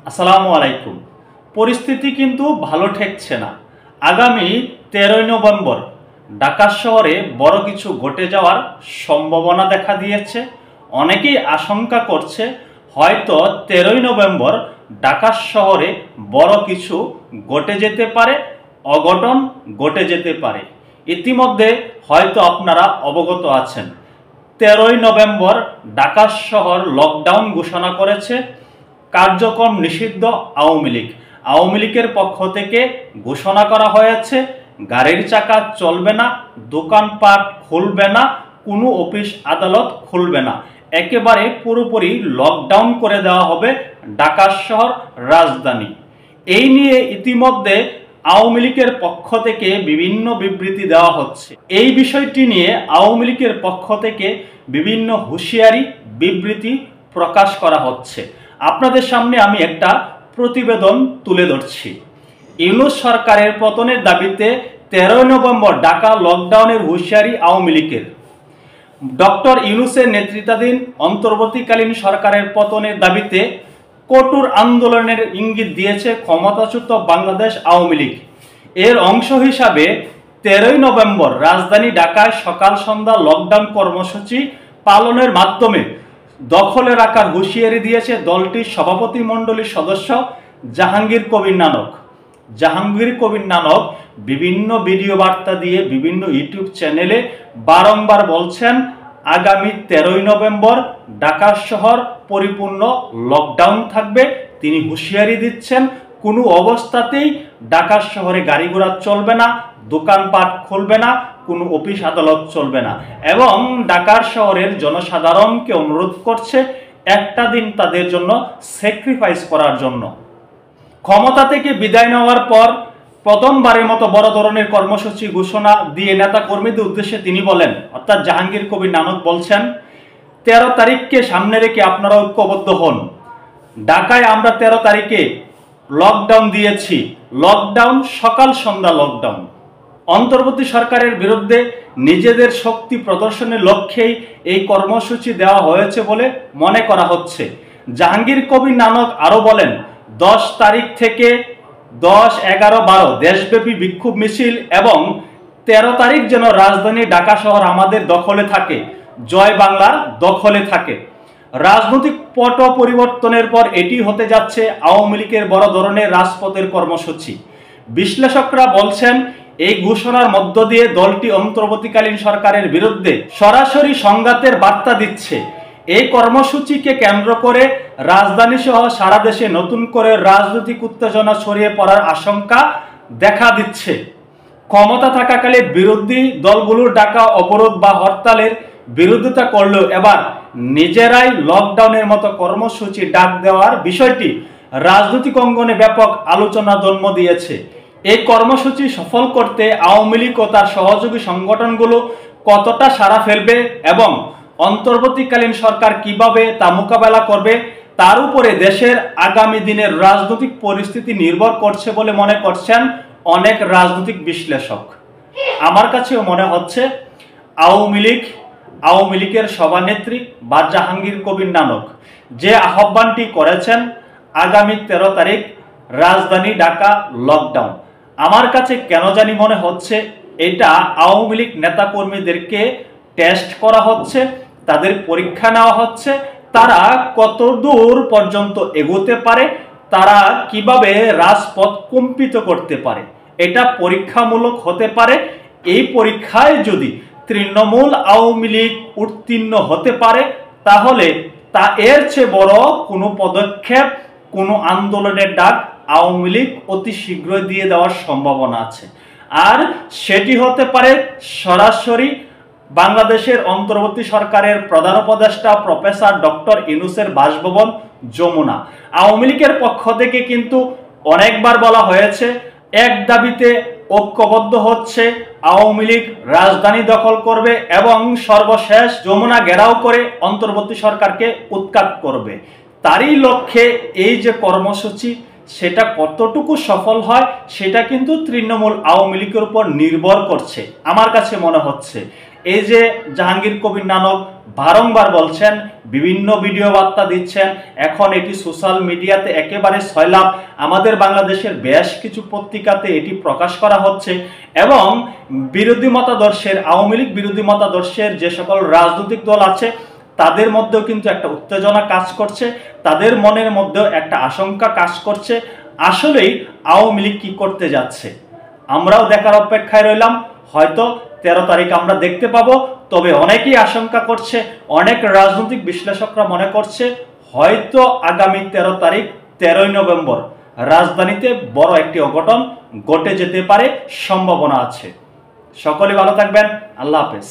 আসসালামু আলাইকুম। পরিস্থিতি কিন্তু ভালো ঠেকছে না। আগামী 13ই নভেম্বর ঢাকা শহরে বড় কিছু ঘটে যাওয়ার সম্ভাবনা দেখা দিয়েছে। অনেকেই আশঙ্কা করছে হয়তো 13ই নভেম্বর ঢাকা শহরে বড় কিছু ঘটে যেতে পারে, অঘটন ঘটে যেতে পারে। ইতিমধ্যে হয়তো আপনারা অবগত আছেন, 13ই নভেম্বর ঢাকা শহর লকডাউন ঘোষণা করেছে। কার্যক্রম নিষিদ্ধ আওয়ামী লীগের পক্ষ থেকে ঘোষণা করা হয়েছে গাড়ির চাকা চলবে না, দোকানপাট খুলবে না, কোনো অফিস আদালত খুলবে না, একেবারে পুরোপুরি লকডাউন করে দেওয়া হবে ঢাকা শহর রাজধানী। এই নিয়ে ইতিমধ্যে আওয়ামী লীগের পক্ষ থেকে বিভিন্ন বিবৃতি দেওয়া হচ্ছে। এই বিষয়টি নিয়ে আওয়ামী লীগের পক্ষ থেকে বিভিন্ন হুঁশিয়ারি বিবৃতি প্রকাশ করা হচ্ছে। আপনাদের সামনে আমি একটা প্রতিবেদন তুলে ধরছি। ইউনূস সরকারের পতনের দাবিতে 13ই নভেম্বর ঢাকা লকডাউনের হুঁশিয়ারি আওয়ামী লীগের। ডক্টর ইউনূসের নেতৃত্বাধীন অন্তর্বর্তীকালীন সরকারের পতনের দাবিতে কঠোর আন্দোলনের ইঙ্গিত দিয়েছে ক্ষমতাচ্যুত বাংলাদেশ আওয়ামী লীগ। এর অংশ হিসাবে 13ই নভেম্বর রাজধানী ঢাকায় সকাল সন্ধ্যা লকডাউন কর্মসূচি পালনের মাধ্যমে দখলে রাখার হুঁশিয়ারি দিয়েছে দলটির সভাপতিমণ্ডলীর সদস্য জাহাঙ্গীর কবির নানক বিভিন্ন ভিডিও বার্তা দিয়ে বিভিন্ন ইউটিউব চ্যানেলে বারংবার বলছেন আগামী 13ই নভেম্বর ঢাকা শহর পরিপূর্ণ লকডাউন থাকবে। তিনি হুঁশিয়ারি দিচ্ছেন কোনো অবস্থাতেই ঢাকা শহরে গাড়ি ঘোড়া চলবে না, দোকানপাট খুলবে না, কোনো অফিস আদালত চলবে না, এবং ঢাকার শহরের জনসাধারণকে অনুরোধ করছে একটা দিন তাদের জন্য স্যাক্রিফাইস করার জন্য। ক্ষমতা থেকে বিদায় নেওয়ার পর প্রথমবারের মতো বড় ধরনের কর্মসূচি ঘোষণা দিয়ে নেতা কর্মীদের উদ্দেশ্যে তিনি বলেন, অর্থাৎ জাহাঙ্গীর কবির নানক বলছেন, 13 তারিখকে সামনে রেখে আপনারা ঐক্যবদ্ধ হন। ঢাকায় আমরা 13 তারিখে লকডাউন দিয়েছি, লকডাউন সকাল সন্ধ্যা লকডাউন। অন্তর্বর্তী সরকারের বিরুদ্ধে নিজেদের শক্তি প্রদর্শনের লক্ষ্যেই এই কর্মসূচি দেওয়া হয়েছে বলে মনে করা হচ্ছে। জাহাঙ্গীর কবির নানক আরো বলেন, 10 তারিখ থেকে 10, 11, 12 দেশব্যাপী বিক্ষোভ মিছিল এবং 13 তারিখ যেন রাজধানী ঢাকা শহর আমাদের দখলে থাকে, জয় বাংলার দখলে থাকে। রাজনৈতিক পট পরিবর্তনের পর এটি হতে যাচ্ছে আওয়ামী লীগের বড় ধরনের রাজপথের কর্মসূচি। বিশ্লেষকরা বলছেন এই ঘোষণার মধ্য দিয়ে দলটি অন্তর্বর্তীকালীন সরকারের বিরুদ্ধে সরাসরি সংঘাতের বার্তা দিচ্ছে। এই কর্মসূচিকে কেন্দ্র করে রাজধানী সহ সারা দেশে নতুন করে রাজনৈতিক উত্তেজনা ছড়িয়ে পড়ার আশঙ্কা দেখা দিচ্ছে। ক্ষমতা থাকাকালে বিরোধী দলগুলোর ডাকা অবরোধ বা হরতালের বিরোধিতা করলেও এবার নিজেরাই লকডাউনের মতো কর্মসূচি ডাক দেওয়ার বিষয়টি রাজনৈতিক অঙ্গনে ব্যাপক আলোচনা জন্ম দিয়েছে। এই কর্মসূচি সফল করতে আওয়ামী লীগ ও তার সহযোগী সংগঠনগুলো কতটা সাড়া ফেলবে এবং অন্তর্বর্তীকালীন সরকার কিভাবে তা মোকাবেলা করবে তার উপরে দেশের আগামী দিনের রাজনৈতিক পরিস্থিতি নির্ভর করছে বলে মনে করছেন অনেক রাজনৈতিক বিশ্লেষক। আমার কাছেও মনে হচ্ছে আওয়ামী লীগের সভানেত্রী বা জাহাঙ্গীর কবির নানক যে আহ্বানটি করেছেন আগামী 13 তারিখ রাজধানী ঢাকা লকডাউন, আমার কাছে কেন জানি মনে হচ্ছে এটা আওয়ামী লীগ নেতা কর্মীদেরকে টেস্ট করা হচ্ছে, তাদের পরীক্ষা নেওয়া হচ্ছে, তারা কত দূর পর্যন্ত এগোতে পারে, তারা কিভাবে রাজপথ কম্পিত করতে পারে, এটা পরীক্ষামূলক হতে পারে। এই পরীক্ষায় যদি তৃণমূল আওয়ামী লীগ উত্তীর্ণ হতে পারে তাহলে তা এর চেয়ে বড় কোনো পদক্ষেপ, কোনো আন্দোলনের ডাক আওয়ামী লীগ অতি শীঘ্রই দিয়ে দেওয়ার সম্ভাবনা আছে। আর সেটি হতে পারে সরাসরি বাংলাদেশের অন্তর্বর্তী সরকারের প্রধান উপদেষ্টা প্রফেসর ডক্টর ইউনূসের বাসভবন যমুনা। আওয়ামী লীগের পক্ষ থেকে কিন্তু অনেকবার বলা হয়েছে এক দাবিতে ঐক্যবদ্ধ হচ্ছে, আওয়ামী লীগ রাজধানী দখল করবে এবং সর্বশেষ যমুনা ঘেরাও করে অন্তর্বর্তী সরকারকে উৎখাত করবে। তারই লক্ষ্যে এই যে কর্মসূচি সেটা কতটুকু সফল হয় সেটা কিন্তু তৃণমূল আওয়ামী লীগের উপর নির্ভর করছে। আমার কাছে মনে হচ্ছে এই যে জাহাঙ্গীর কবির নানক বারংবার বলছেন, বিভিন্ন ভিডিও বার্তা দিচ্ছেন, এখন এটি সোশ্যাল মিডিয়াতে একেবারে সয়লাব। আমাদের বাংলাদেশের বেশ কিছু পত্রিকাতে এটি প্রকাশ করা হচ্ছে এবং বিরোধী মতাদর্শের, আওয়ামী লীগ বিরোধী মতাদর্শের যে সকল রাজনৈতিক দল আছে তাদের মধ্যেও কিন্তু একটা উত্তেজনা কাজ করছে, তাদের মনের মধ্যেও একটা আশঙ্কা কাজ করছে। আসলেই আওয়ামী লীগ কি করতে যাচ্ছে? আমরাও দেখার অপেক্ষায় রইলাম। হয়তো 13 তারিখ আমরা দেখতে পাবো। তবে অনেকেই আশঙ্কা করছে, অনেক রাজনৈতিক বিশ্লেষকরা মনে করছে হয়তো আগামী 13 তারিখ 13ই নভেম্বর রাজধানীতে বড় একটি অঘটন ঘটে যেতে পারে, সম্ভাবনা আছে। সকলে ভালো থাকবেন। আল্লাহ হাফেজ।